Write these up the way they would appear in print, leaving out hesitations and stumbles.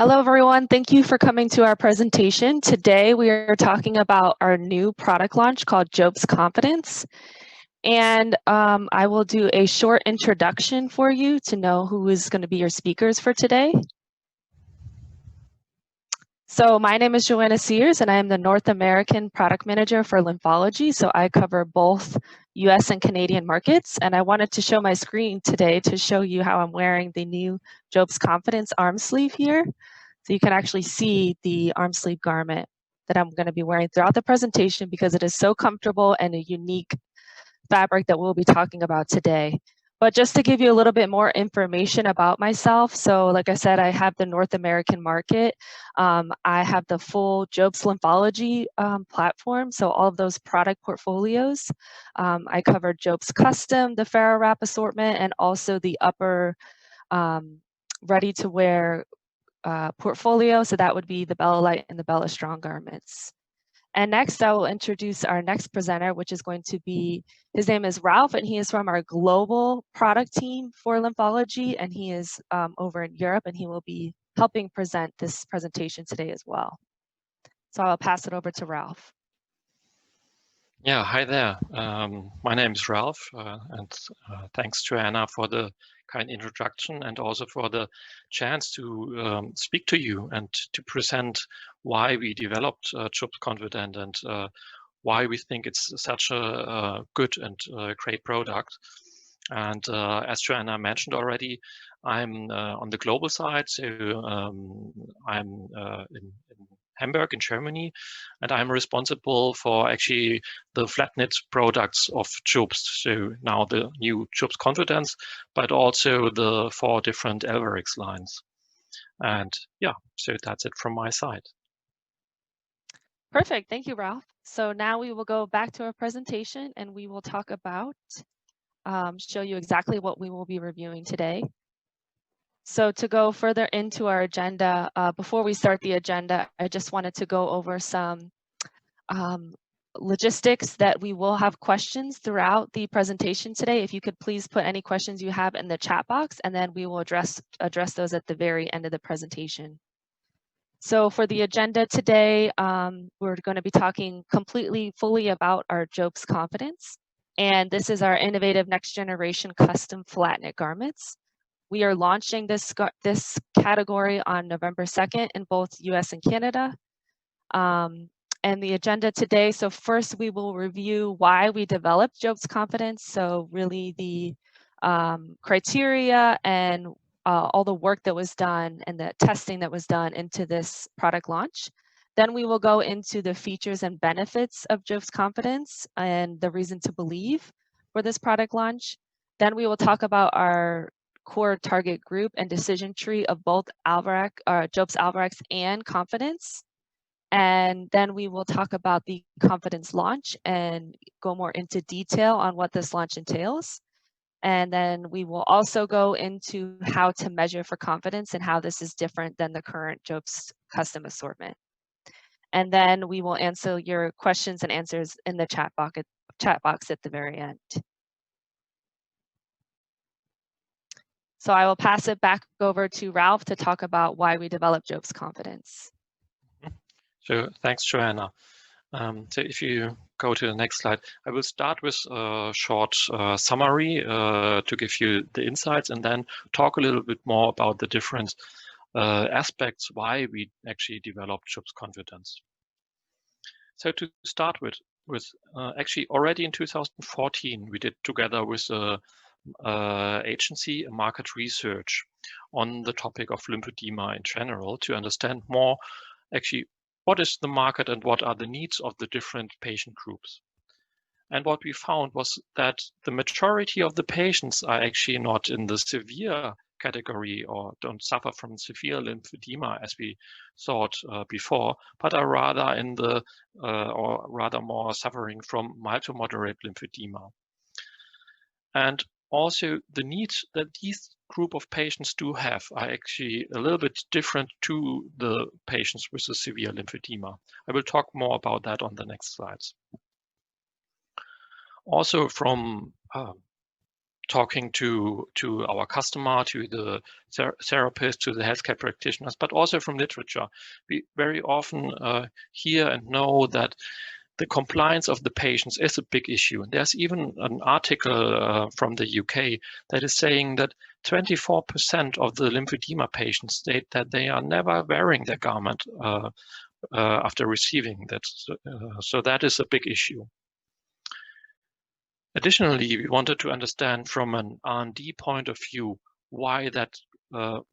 Hello, everyone. Thank you for coming to our presentation. Today, we are talking about our new product launch called JOBST Confidence. And I will do a short introduction for you to know who is going to be your speakers for today. So my name is Joanna Sears, and I am the North American Product Manager for Lymphology. So I cover both US and Canadian markets. And I wanted to show my screen today to show you how I'm wearing the new JOBST Confidence arm sleeve here. So you can actually see the arm sleeve garment that I'm going to be wearing throughout the presentation because it is so comfortable and a unique fabric that we'll be talking about today. But just to give you a little bit more information about myself, so like I said, I have the North American market. I have the full JOBST Lymphology platform, so all of those product portfolios. I cover JOBST Custom, the Ferro Wrap assortment, and also the upper ready-to-wear portfolio, so that would be the Bella Light and the Bella Strong garments. And next, I will introduce our next presenter, which is going to be, his name is Ralph, and he is from our global product team for Lymphology, and he is over in Europe, and he will be helping present this presentation today as well. So I'll pass it over to Ralph. Yeah, hi there. My name is Ralph, and thanks Joanna for the kind introduction and also for the chance to speak to you and to present why we developed JOBST Confident and why we think it's such a good and great product. And as Joanna mentioned already, I'm on the global side, so I'm in Hamburg in Germany, and I'm responsible for actually the flat knit products of JOBST. So now the new JOBST Confidence, but also the 4 different Elverix lines. And yeah, so that's it from my side. Perfect. Thank you, Ralph. So now we will go back to our presentation and we will talk about, show you exactly what we will be reviewing today. So to go further into our agenda, before we start the agenda, I just wanted to go over some logistics that we will have questions throughout the presentation today. If you could please put any questions you have in the chat box, and then we will address those at the very end of the presentation. So for the agenda today, we're going to be talking fully about our JOBST Confidence. And this is our innovative next generation custom flat knit garments. We are launching this category on November 2nd in both US and Canada. And the agenda today, so first we will review why we developed JOBST Confidence. So really the criteria and all the work that was done and the testing that was done into this product launch. Then we will go into the features and benefits of JOBST Confidence and the reason to believe for this product launch. Then we will talk about our core target group and decision tree of both JOBST Alvarez and Confidence. And then we will talk about the Confidence launch and go more into detail on what this launch entails. And then we will also go into how to measure for confidence and how this is different than the current JOBST custom assortment. And then we will answer your questions and answers in the chat box at the very end. So I will pass it back over to Ralph to talk about why we developed JOBST Confidence. So thanks, Joanna. So if you go to the next slide, I will start with a short summary to give you the insights and then talk a little bit more about the different aspects why we actually developed JOBST Confidence. So to start with actually already in 2014, we did together with a agency a market research on the topic of lymphedema in general to understand more actually what is the market and what are the needs of the different patient groups. And what we found was that the majority of the patients are actually not in the severe category or don't suffer from severe lymphedema as we thought before, but are rather in the or rather more suffering from mild to moderate lymphedema. And also the needs that these group of patients do have are actually a little bit different to the patients with a severe lymphedema. I will talk more about that on the next slides. Also from talking to our customer, to the therapist, to the healthcare practitioners, but also from literature. We very often hear and know that the compliance of the patients is a big issue. There's even an article from the UK that is saying that 24% of the lymphedema patients state that they are never wearing their garment after receiving that. So that is a big issue. Additionally, we wanted to understand from an R&D point of view why that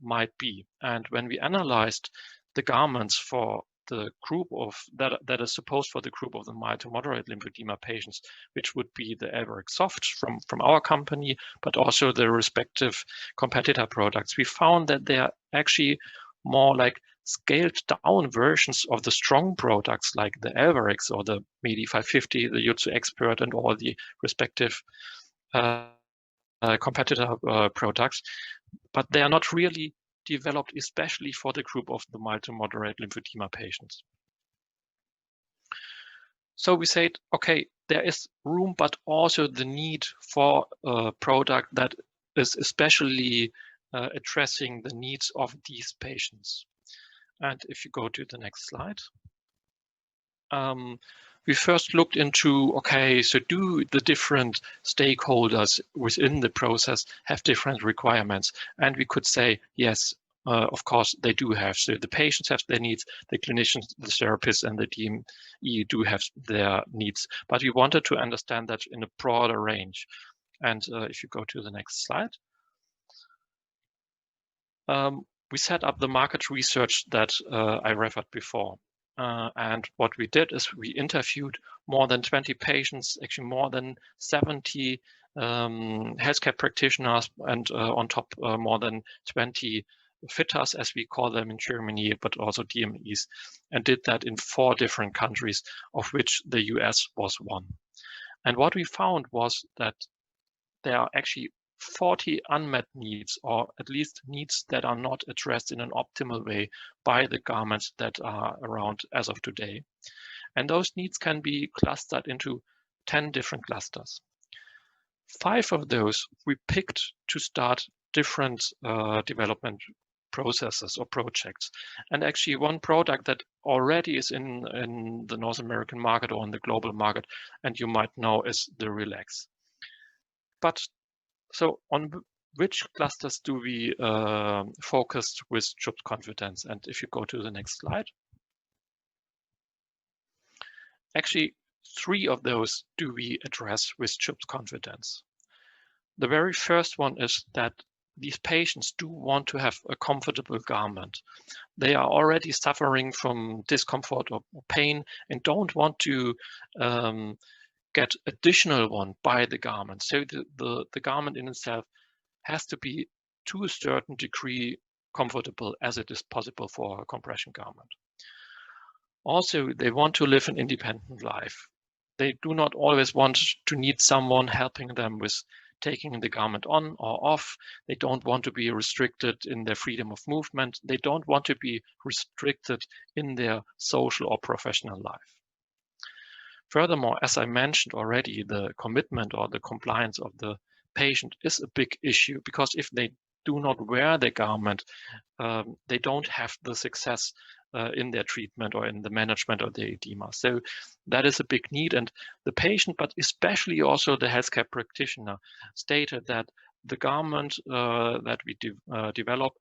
might be. And when we analyzed the garments for the group of that is supposed for the group of the mild to moderate lymphedema patients, which would be the Elveric Soft from our company, but also the respective competitor products, we found that they are actually more like scaled down versions of the strong products like the Elverics or the Medi 550, the Jutsu Expert, and all the respective competitor products, but they are not really developed especially for the group of the mild to moderate lymphedema patients. So we said, okay, there is room, but also the need for a product that is especially addressing the needs of these patients. And if you go to the next slide, we first looked into, okay, so do the different stakeholders within the process have different requirements? And we could say, yes, of course they do have. So the patients have their needs, the clinicians, the therapists, and the DME do have their needs. But we wanted to understand that in a broader range. And if you go to the next slide, we set up the market research that I referred before. And what we did is we interviewed more than 20 patients, actually more than 70 healthcare practitioners, and on top more than 20 fitters, as we call them in Germany, but also DMEs, and did that in 4 different countries, of which the US was one. And what we found was that there are actually 40 unmet needs, or at least needs that are not addressed in an optimal way by the garments that are around as of today. And those needs can be clustered into 10 different clusters. 5 of those we picked to start different development processes or projects. And actually one product that already is in the North American market or in the global market, and you might know, is the Relax. But so on which clusters do we focus with JOBST Confidence? And if you go to the next slide, actually 3 of those do we address with JOBST Confidence. The very first one is that these patients do want to have a comfortable garment. They are already suffering from discomfort or pain and don't want to get additional one by the garment. So the garment in itself has to be to a certain degree comfortable as it is possible for a compression garment. Also, they want to live an independent life. They do not always want to need someone helping them with taking the garment on or off. They don't want to be restricted in their freedom of movement. They don't want to be restricted in their social or professional life. Furthermore, as I mentioned already, the commitment or the compliance of the patient is a big issue, because if they do not wear the garment, they don't have the success in their treatment or in the management of the edema. So that is a big need. And the patient, but especially also the healthcare practitioner, stated that the garment that we develop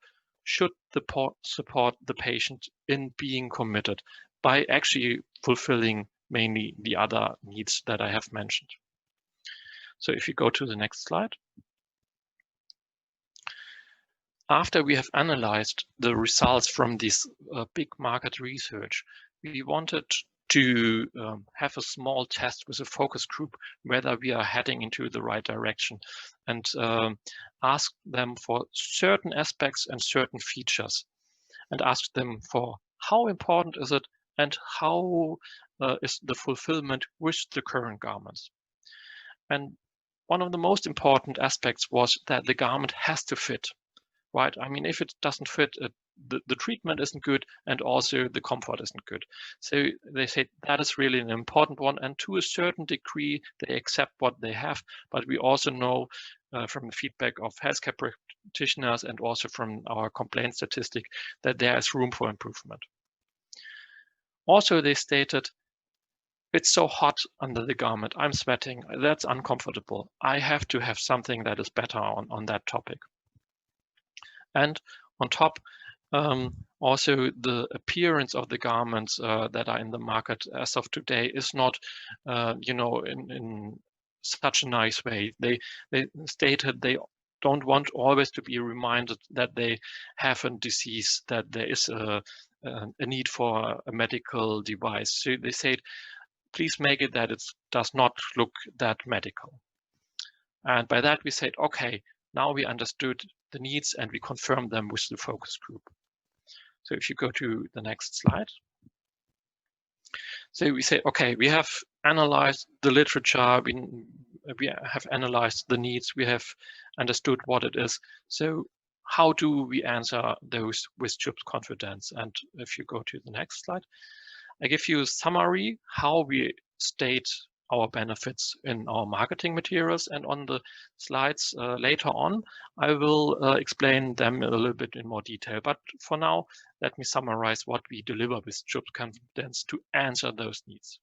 should support the patient in being committed by actually fulfilling mainly the other needs that I have mentioned. So if you go to the next slide. After we have analyzed the results from this big market research, we wanted to have a small test with a focus group whether we are heading into the right direction, and ask them for certain aspects and certain features, and ask them for how important is it and how is the fulfillment with the current garments. And one of the most important aspects was that the garment has to fit. Right? I mean, if it doesn't fit, it the treatment isn't good, and also the comfort isn't good. So they say that is really an important one, and to a certain degree they accept what they have, but we also know from the feedback of healthcare practitioners and also from our complaint statistic that there is room for improvement. Also, they stated, it's so hot under the garment, I'm sweating, that's uncomfortable. I have to have something that is better on that topic. And on top, also the appearance of the garments that are in the market as of today is not, in such a nice way. They stated they don't want always to be reminded that they have a disease, that there is a need for a medical device. So they said, please make it that it does not look that medical. And by that we said, okay, now we understood the needs and we confirmed them with the focus group. So if you go to the next slide. So we say, okay, we have analyzed the literature, we have analyzed the needs, we have understood what it is. So how do we answer those with JOBST confidence? And if you go to the next slide, I give you a summary how we state our benefits in our marketing materials, and on the slides later on, I will explain them a little bit in more detail. But for now, let me summarize what we deliver with JOBST confidence to answer those needs.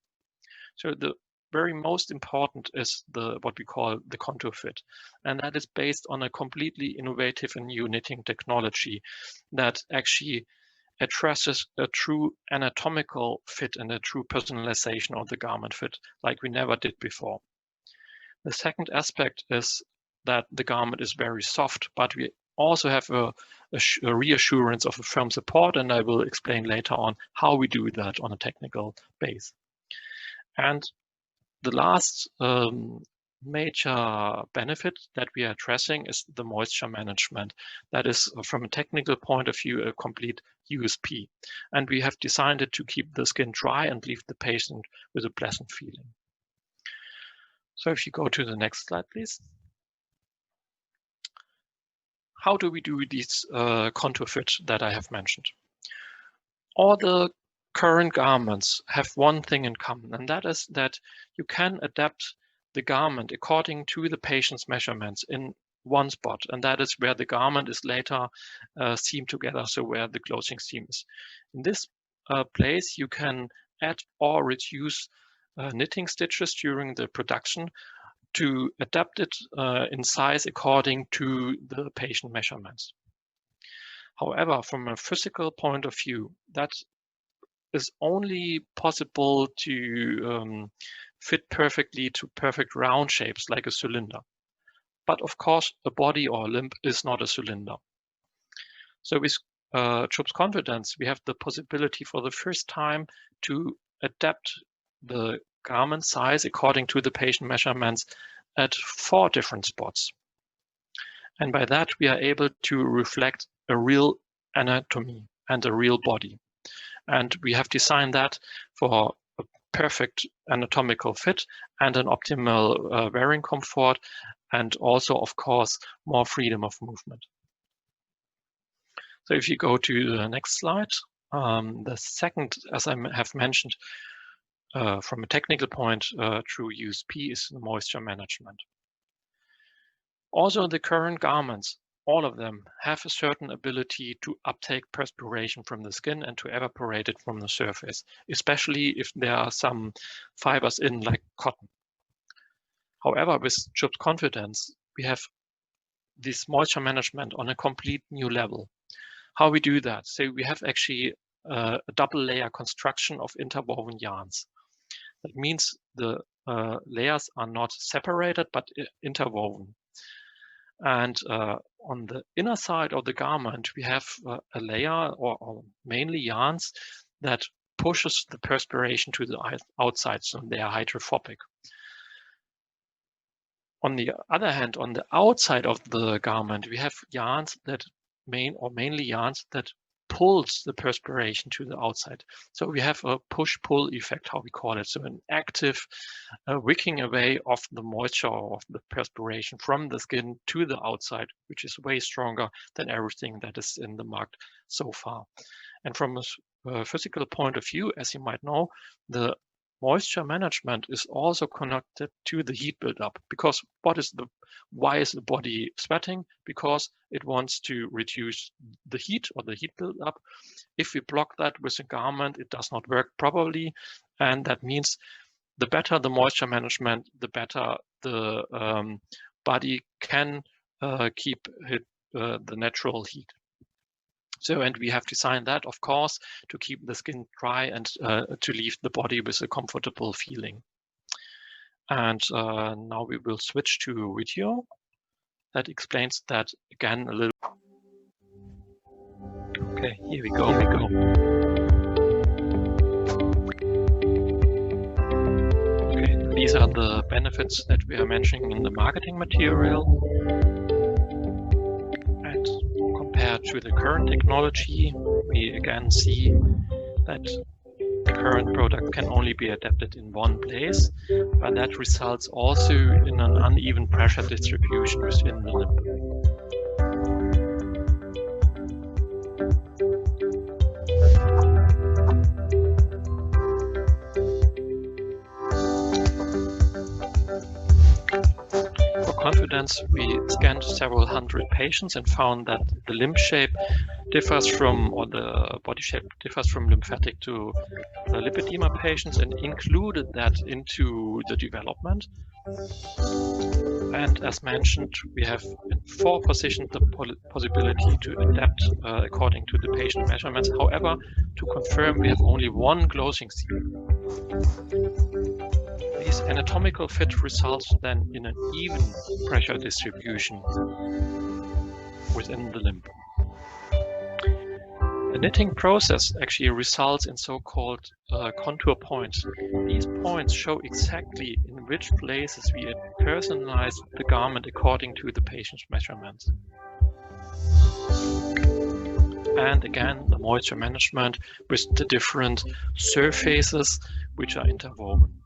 So the very most important is what we call the contour fit, and that is based on a completely innovative and new knitting technology that actually addresses a true anatomical fit and a true personalization of the garment fit like we never did before. The second aspect is that the garment is very soft, but we also have a reassurance of a firm support, and I will explain later on how we do that on a technical base. And the last major benefit that we are addressing is the moisture management. That is, from a technical point of view, a complete USP. And we have designed it to keep the skin dry and leave the patient with a pleasant feeling. So if you go to the next slide, please. How do we do these contour fit that I have mentioned? All the current garments have one thing in common, and that is that you can adapt the garment according to the patient's measurements in one spot, and that is where the garment is later seamed together, so where the closing seam is. In this place, you can add or reduce knitting stitches during the production to adapt it in size according to the patient measurements. However, from a physical point of view, that is only possible to fit perfectly to perfect round shapes like a cylinder. But of course, a body or a limb is not a cylinder. So with JOBST confidence, we have the possibility for the first time to adapt the garment size according to the patient measurements at 4 different spots. And by that, we are able to reflect a real anatomy and a real body. And we have designed that for a perfect anatomical fit and an optimal wearing comfort, and also, of course, more freedom of movement. So if you go to the next slide, the second, as I have mentioned, from a technical point, true USP is the moisture management. Also, the current garments, all of them have a certain ability to uptake perspiration from the skin and to evaporate it from the surface, especially if there are some fibers in, like cotton. However, with JOBST confidence, we have this moisture management on a complete new level. How we do that? So we have actually a double layer construction of interwoven yarns. That means the layers are not separated, but interwoven. And on the inner side of the garment, we have a layer or mainly yarns that pushes the perspiration to the outside, so they are hydrophobic. On the other hand, on the outside of the garment, we have yarns that mainly yarns that pulls the perspiration to the outside. So we have a push-pull effect, how we call it. So an active wicking away of the moisture or of the perspiration from the skin to the outside, which is way stronger than everything that is in the market so far. And from a physical point of view, as you might know, the moisture management is also connected to the heat buildup, because why is the body sweating? Because it wants to reduce the heat or the heat buildup. If we block that with a garment, it does not work properly, and that means the better the moisture management, the better the body can keep the natural heat. So, and we have designed that, of course, to keep the skin dry and to leave the body with a comfortable feeling. And now we will switch to a video that explains that again a little. Okay, here we go. Okay, these are the benefits that we are mentioning in the marketing material. And compared to the current technology, we again see that the current product can only be adapted in one place, but that results also in an uneven pressure distribution within the limb. For confidence, we scanned several hundred patients and found that the limb shape differs from, or the body shape differs from lymphatic to lipedema patients, and included that into the development. And as mentioned, we have in 4 positions the possibility to adapt according to the patient measurements. However, to confirm, we have only one closing seam. These anatomical fit results then in an even pressure distribution within the limb. The knitting process actually results in so-called contour points. These points show exactly in which places we personalize the garment according to the patient's measurements. And again, the moisture management with the different surfaces which are interwoven.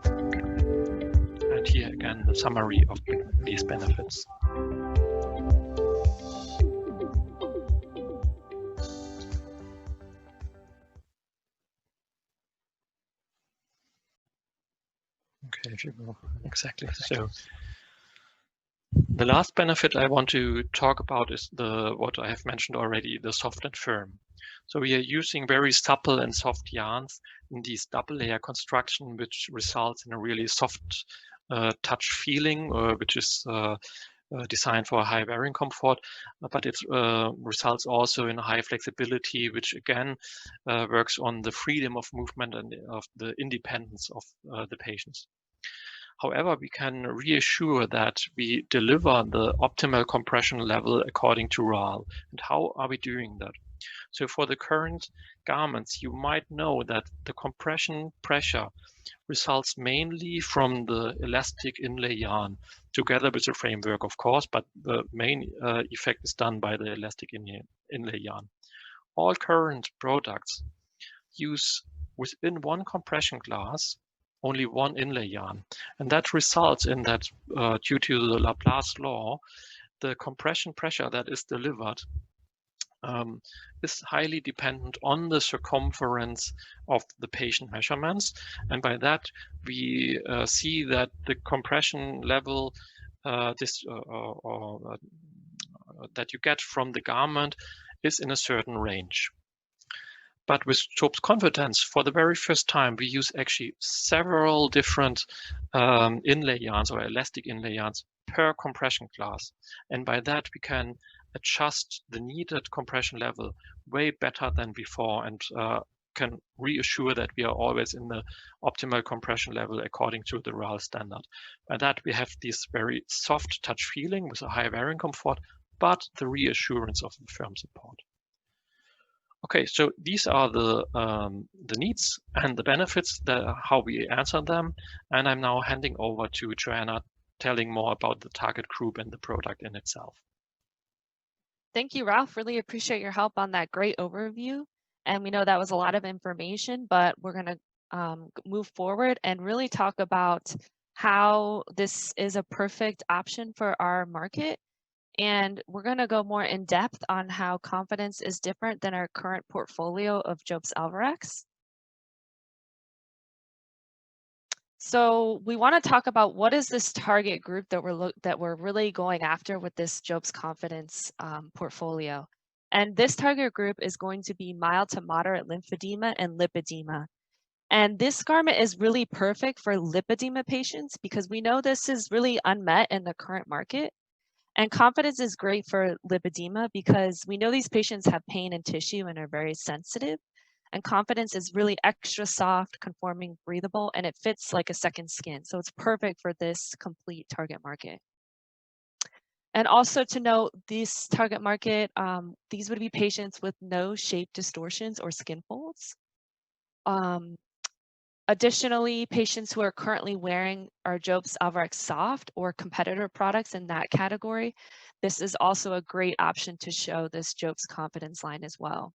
And here again, the summary of these benefits. Okay, if you go exactly. So the last benefit I want to talk about is what I have mentioned already, the soft and firm. So we are using very supple and soft yarns in these double layer construction, which results in a really soft touch feeling, which is designed for high wearing comfort, but it results also in high flexibility, which again works on the freedom of movement and of the independence of the patients. However, we can reassure that we deliver the optimal compression level according to RAL. And how are we doing that? So for the current garments, you might know that the compression pressure results mainly from the elastic inlay yarn, together with the framework, of course, but the main effect is done by the elastic inlay yarn. All current products use within one compression class only one inlay yarn, and that results in that due to the Laplace law, the compression pressure that is delivered is highly dependent on the circumference of the patient measurements, and by that we see that the compression level that you get from the garment is in a certain range. But with JOBST Confidence, for the very first time, we use actually several different inlay yarns or elastic inlay yarns per compression class. And by that, we can adjust the needed compression level way better than before, and can reassure that we are always in the optimal compression level according to the RAL standard. By that, we have this very soft touch feeling with a high wearing comfort, but the reassurance of the firm support. Okay, so these are the needs and the benefits, how we answer them. And I'm now handing over to Joanna, telling more about the target group and the product in itself. Thank you, Ralph. Really appreciate your help on that great overview. And we know that was a lot of information, but we're going to move forward and really talk about how this is a perfect option for our market. And we're going to go more in depth on how confidence is different than our current portfolio of JOBST Alvarex. So we want to talk about what is this target group that we're really going after with this JOBST Confidence portfolio. And this target group is going to be mild to moderate lymphedema and lipedema. And this garment is really perfect for lipedema patients because we know this is really unmet in the current market. And confidence is great for lipedema because we know these patients have pain in tissue and are very sensitive. And confidence is really extra soft, conforming, breathable, and it fits like a second skin. So it's perfect for this complete target market. And also to note, this target market, these would be patients with no shape distortions or skin folds. Additionally, patients who are currently wearing our JOBST Alvarex Soft or competitor products in that category, this is also a great option to show this JOBST Confidence line as well.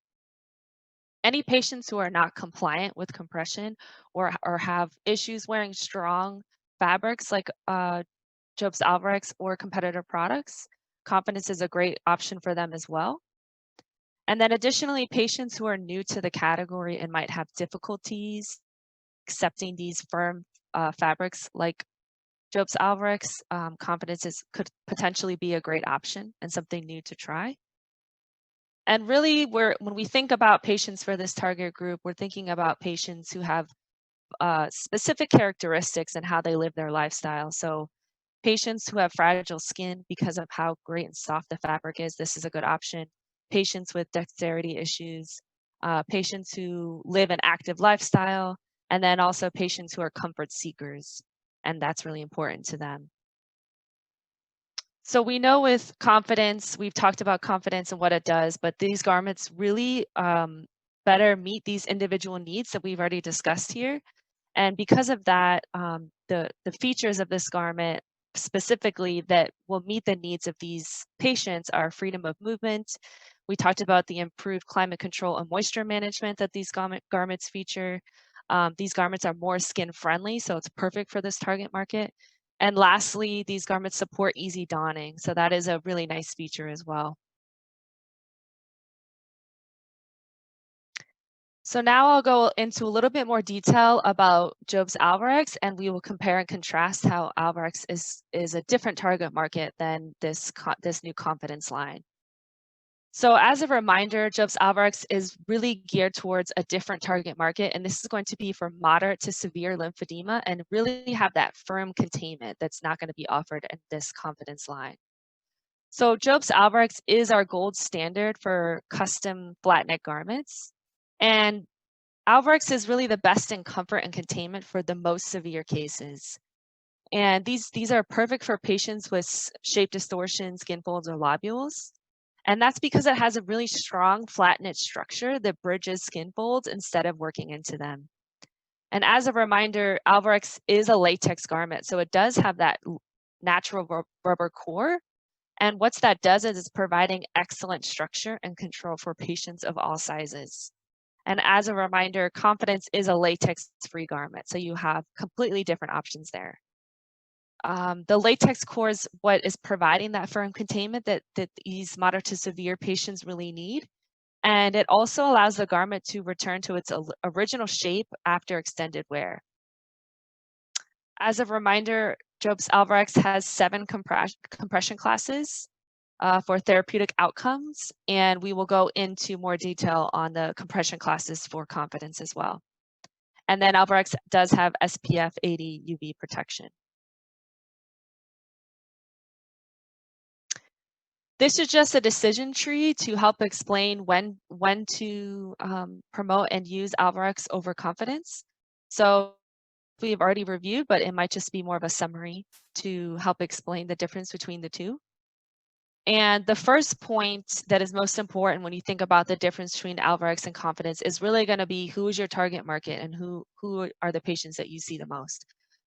Any patients who are not compliant with compression or have issues wearing strong fabrics like JOBST Alvarex or competitor products, confidence is a great option for them as well. And then additionally, patients who are new to the category and might have difficulties accepting these firm fabrics like JOBST Alvarex, confidence could potentially be a great option and something new to try. And really, when we think about patients for this target group, we're thinking about patients who have specific characteristics and how they live their lifestyle. So patients who have fragile skin because of how great and soft the fabric is, this is a good option. Patients with dexterity issues, patients who live an active lifestyle, and then also patients who are comfort seekers, and that's really important to them. So we know with confidence, we've talked about confidence and what it does, but these garments really better meet these individual needs that we've already discussed here. And because of that, the features of this garment specifically that will meet the needs of these patients are freedom of movement. We talked about the improved climate control and moisture management that these garments feature. These garments are more skin friendly, so it's perfect for this target market. And lastly, these garments support easy donning. So that is a really nice feature as well. So now I'll go into a little bit more detail about JOBST Alvarex, and we will compare and contrast how Alvarex is a different target market than this new confidence line. So as a reminder, JOBST Alvarex is really geared towards a different target market, and this is going to be for moderate to severe lymphedema and really have that firm containment that's not going to be offered in this confidence line. So JOBST Alvarex is our gold standard for custom flat neck garments, and Alvarex is really the best in comfort and containment for the most severe cases. And these are perfect for patients with shape distortion, skin folds, or lobules. And that's because it has a really strong flat knit structure that bridges skin folds instead of working into them. And as a reminder, Alvarex is a latex garment, so it does have that natural rubber core. And what that does is it's providing excellent structure and control for patients of all sizes. And as a reminder, confidence is a latex-free garment, so you have completely different options there. The latex core is what is providing that firm containment that these moderate to severe patients really need. And it also allows the garment to return to its original shape after extended wear. As a reminder, JOBST Alvarex has 7 compression classes for therapeutic outcomes, and we will go into more detail on the compression classes for confidence as well. And then Alvarex does have SPF 80 UV protection. This is just a decision tree to help explain when to promote and use Alvarex over confidence. So we've already reviewed, but it might just be more of a summary to help explain the difference between the two. And the first point that is most important when you think about the difference between Alvarex and confidence is really going to be who is your target market and who are the patients that you see the most.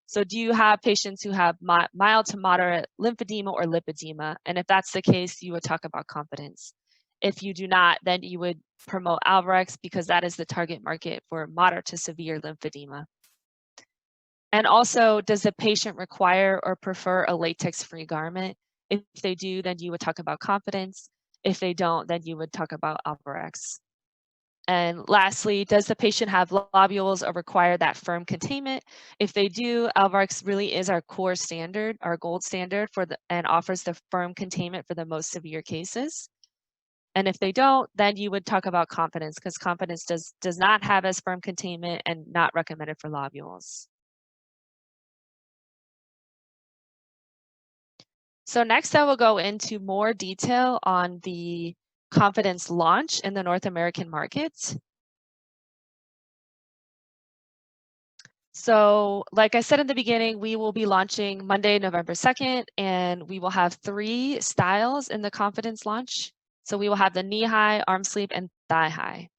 So do you have patients who have mild to moderate lymphedema or lipedema? And if that's the case, you would talk about confidence. if you do not, then you would promote Alvarex because that is the target market for moderate to severe lymphedema. And also, does the patient require or prefer a latex-free garment? If they do, then you would talk about confidence. If they don't, then you would talk about Alvarex. And lastly, does the patient have lobules or require that firm containment? If they do, Alvarex really is our core standard, our gold standard and offers the firm containment for the most severe cases. And if they don't, then you would talk about confidence because confidence does not have as firm containment and not recommended for lobules. So next I will go into more detail on the confidence launch in the North American market. So like I said in the beginning, we will be launching Monday, November 2nd, and we will have 3 styles in the confidence launch. So we will have the knee high, arm sleeve, and thigh high.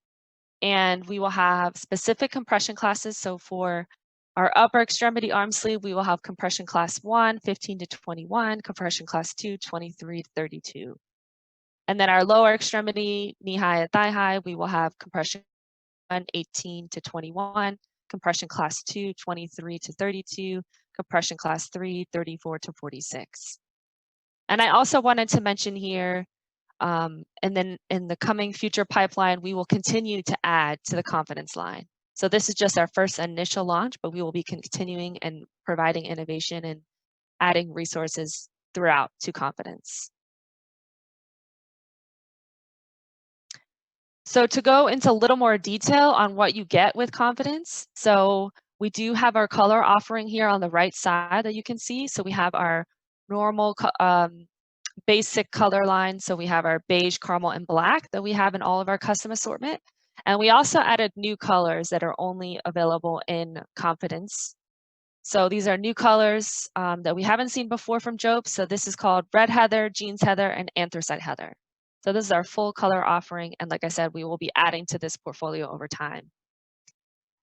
And we will have specific compression classes. So for our upper extremity arm sleeve, we will have compression class 1, 15 to 21, compression class 2, 23 to 32. And then our lower extremity, knee high and thigh high, we will have compression 1, 18 to 21, compression class 2, 23 to 32, compression class 3, 34 to 46. And I also wanted to mention here, and then in the coming future pipeline, we will continue to add to the confidence line. So this is just our first initial launch, but we will be continuing and providing innovation and adding resources throughout to confidence. So to go into a little more detail on what you get with confidence, so we do have our color offering here on the right side that you can see. So we have our normal basic color line. So we have our beige, caramel, and black that we have in all of our custom assortment. And we also added new colors that are only available in confidence. So these are new colors that we haven't seen before from JOBST. So this is called Red Heather, Jeans Heather, and Anthracite Heather. So this is our full color offering. And like I said, we will be adding to this portfolio over time.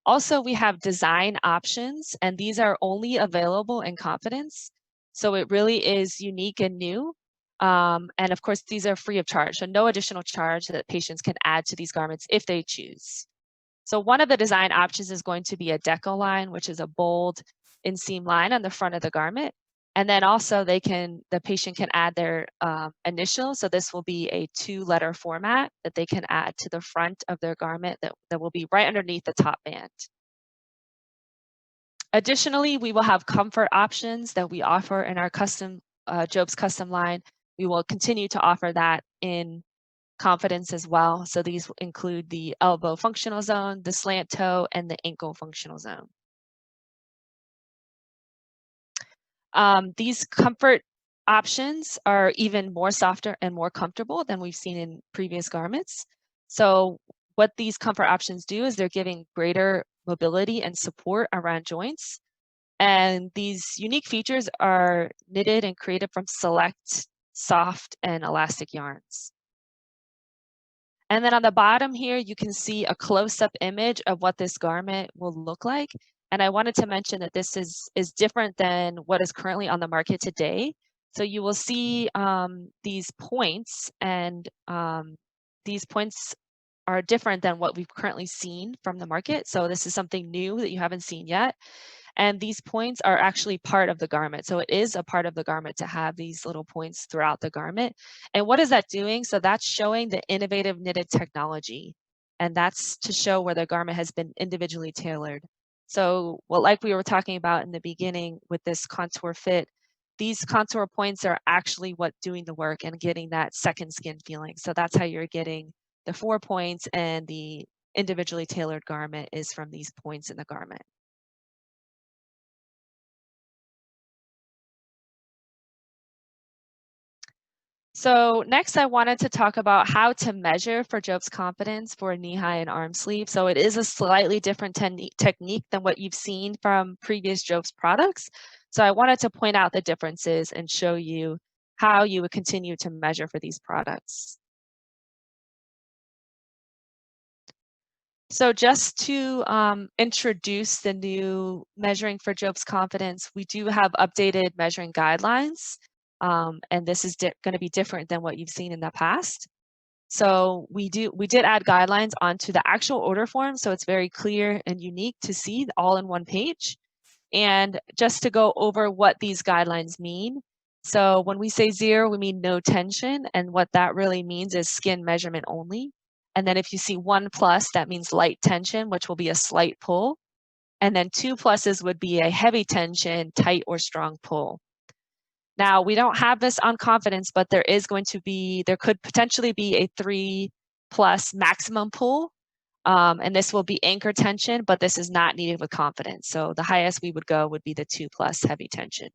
Also, we have design options, and these are only available in confidence. So it really is unique and new. And of course, these are free of charge, so no additional charge that patients can add to these garments if they choose. So one of the design options is going to be a deco line, which is a bold inseam line on the front of the garment. And then also the patient can add their initials. So this will be a 2-letter format that they can add to the front of their garment that will be right underneath the top band. Additionally, we will have comfort options that we offer in our custom JOBST custom line. We will continue to offer that in confidence as well. So these include the elbow functional zone, the slant toe, and the ankle functional zone. These comfort options are even more softer and more comfortable than we've seen in previous garments. So what these comfort options do is they're giving greater mobility and support around joints. And these unique features are knitted and created from select, soft, and elastic yarns. And then on the bottom here, you can see a close-up image of what this garment will look like. And I wanted to mention that this is different than what is currently on the market today. So you will see these points, and these points are different than what we've currently seen from the market. So this is something new that you haven't seen yet. And these points are actually part of the garment. So it is a part of the garment to have these little points throughout the garment. And what is that doing? So that's showing the innovative knitted technology. And that's to show where the garment has been individually tailored. So like we were talking about in the beginning with this contour fit, these contour points are actually what doing the work and getting that second skin feeling. So that's how you're getting the 4 points, and the individually tailored garment is from these points in the garment. So next I wanted to talk about how to measure for JOBST confidence for knee high and arm sleeve. So it is a slightly different technique than what you've seen from previous JOBST products. So I wanted to point out the differences and show you how you would continue to measure for these products. So just to introduce the new measuring for JOBST confidence, we do have updated measuring guidelines. And this is going to be different than what you've seen in the past. So we did add guidelines onto the actual order form, so it's very clear and unique to see all in one page. And just to go over what these guidelines mean. So when we say 0, we mean no tension, and what that really means is skin measurement only. And then if you see 1+, that means light tension, which will be a slight pull. And then 2 pluses would be a heavy tension, tight or strong pull. Now, we don't have this on confidence, but there could potentially be a 3+ maximum pull. And this will be anchor tension, but this is not needed with confidence. So the highest we would go would be the 2+ heavy tension.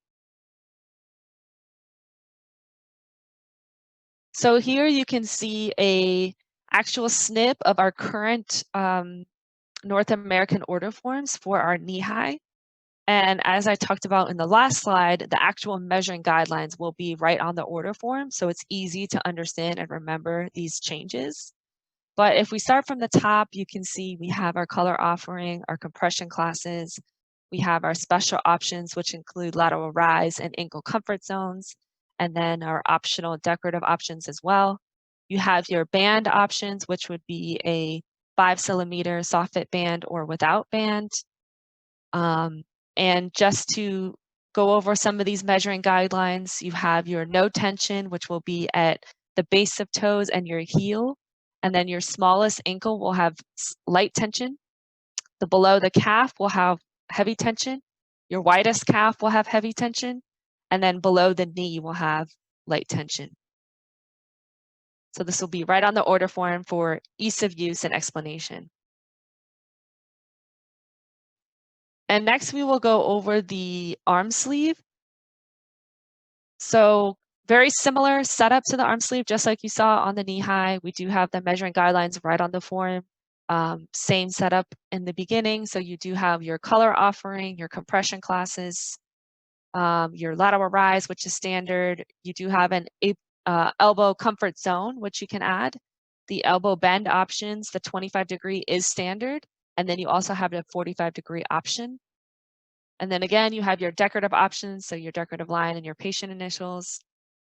So here you can see a actual snip of our current North American order forms for our knee high. And as I talked about in the last slide, the actual measuring guidelines will be right on the order form. So it's easy to understand and remember these changes. But if we start from the top, you can see we have our color offering, our compression classes. We have our special options, which include lateral rise and ankle comfort zones, and then our optional decorative options as well. You have your band options, which would be a 5-centimeter soft fit band or without band. And just to go over some of these measuring guidelines, you have your no tension, which will be at the base of toes and your heel. And then your smallest ankle will have light tension. The below the calf will have heavy tension. Your widest calf will have heavy tension. And then below the knee will have light tension. So this will be right on the order form for ease of use and explanation. And next we will go over the arm sleeve. So very similar setup to the arm sleeve, just like you saw on the knee high. We do have the measuring guidelines right on the form. Same setup in the beginning. So you do have your color offering, your compression classes, your lateral rise, which is standard. You do have an elbow comfort zone, which you can add. The elbow bend options, the 25-degree is standard. And then you also have a 45-degree option. And then again, you have your decorative options, so your decorative line and your patient initials.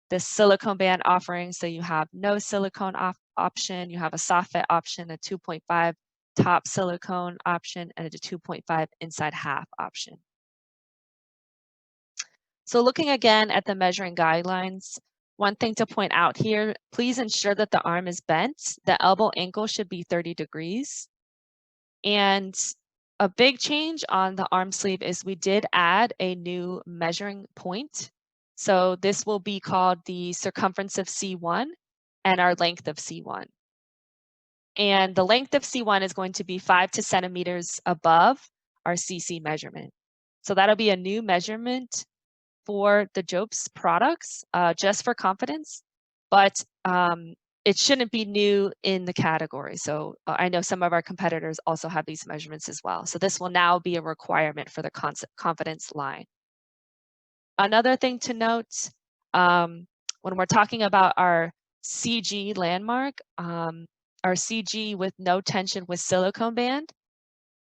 The silicone band offering, so you have no silicone option, you have a soft fit option, a 2.5 top silicone option, and a 2.5 inside half option. So looking again at the measuring guidelines, one thing to point out here, please ensure that the arm is bent. The elbow ankle should be 30 degrees. And a big change on the arm sleeve is we did add a new measuring point. So this will be called the circumference of C1 and our length of C1. And the length of C1 is going to be 5 centimeters above our CC measurement. So that'll be a new measurement for the JOBST products, just for confidence, but it shouldn't be new in the category. So I know some of our competitors also have these measurements as well. So this will now be a requirement for the confidence line. Another thing to note, when we're talking about our CG landmark, our CG with no tension with silicone band,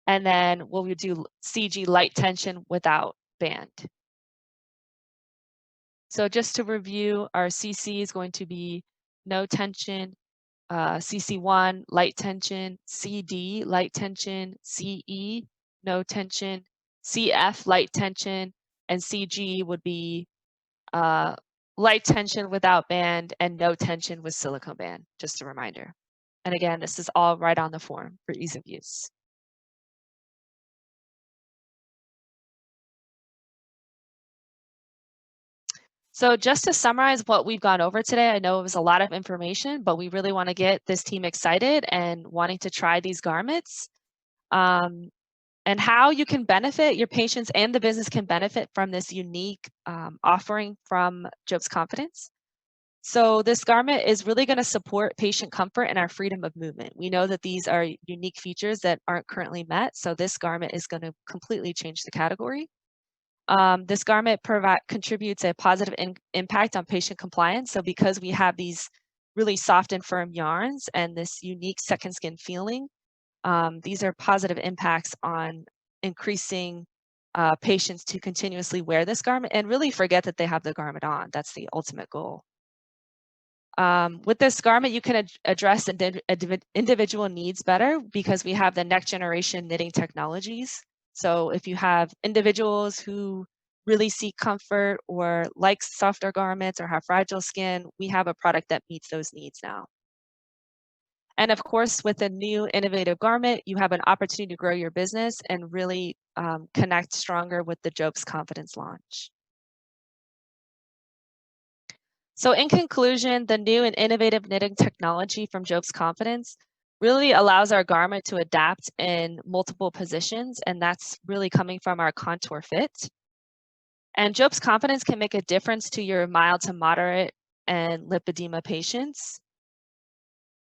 and then we'll do CG light tension without band. So just to review, our CC is going to be no tension, CC1 light tension, CD light tension, CE no tension, CF light tension, and CG would be light tension without band and no tension with silicone band, just a reminder. And again, this is all right on the form for ease of use. So just to summarize what we've gone over today, I know it was a lot of information, but we really want to get this team excited and wanting to try these garments. And how you can benefit, your patients and the business can benefit from this unique offering from JOBST Confidence. So this garment is really going to support patient comfort and our freedom of movement. We know that these are unique features that aren't currently met, so this garment is going to completely change the category. This garment contributes a positive impact on patient compliance. So because we have these really soft and firm yarns and this unique second skin feeling, these are positive impacts on increasing patients to continuously wear this garment and really forget that they have the garment on. That's the ultimate goal. With this garment, you can address individual needs better because we have the next generation knitting technologies. So if you have individuals who really seek comfort or like softer garments or have fragile skin, we have a product that meets those needs now. And of course, with a new innovative garment, you have an opportunity to grow your business and really connect stronger with the JOBST Confidence launch. So in conclusion, the new and innovative knitting technology from JOBST Confidence really allows our garment to adapt in multiple positions, and that's really coming from our contour fit. And JOBST Confidence can make a difference to your mild to moderate and lipedema patients.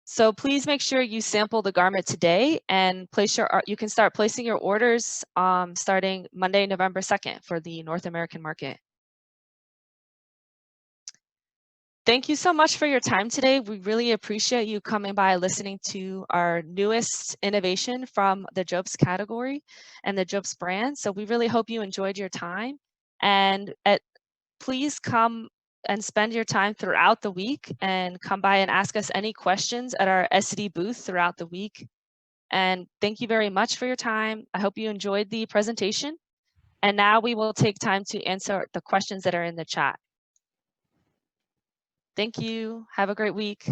So please make sure you sample the garment today and you can start placing your orders starting Monday, November 2nd for the North American market. Thank you so much for your time today. We really appreciate you coming by listening to our newest innovation from the JOBST category and the JOBST brand. So we really hope you enjoyed your time. And please come and spend your time throughout the week and come by and ask us any questions at our SD booth throughout the week. And thank you very much for your time. I hope you enjoyed the presentation. And now we will take time to answer the questions that are in the chat. Thank you. Have a great week.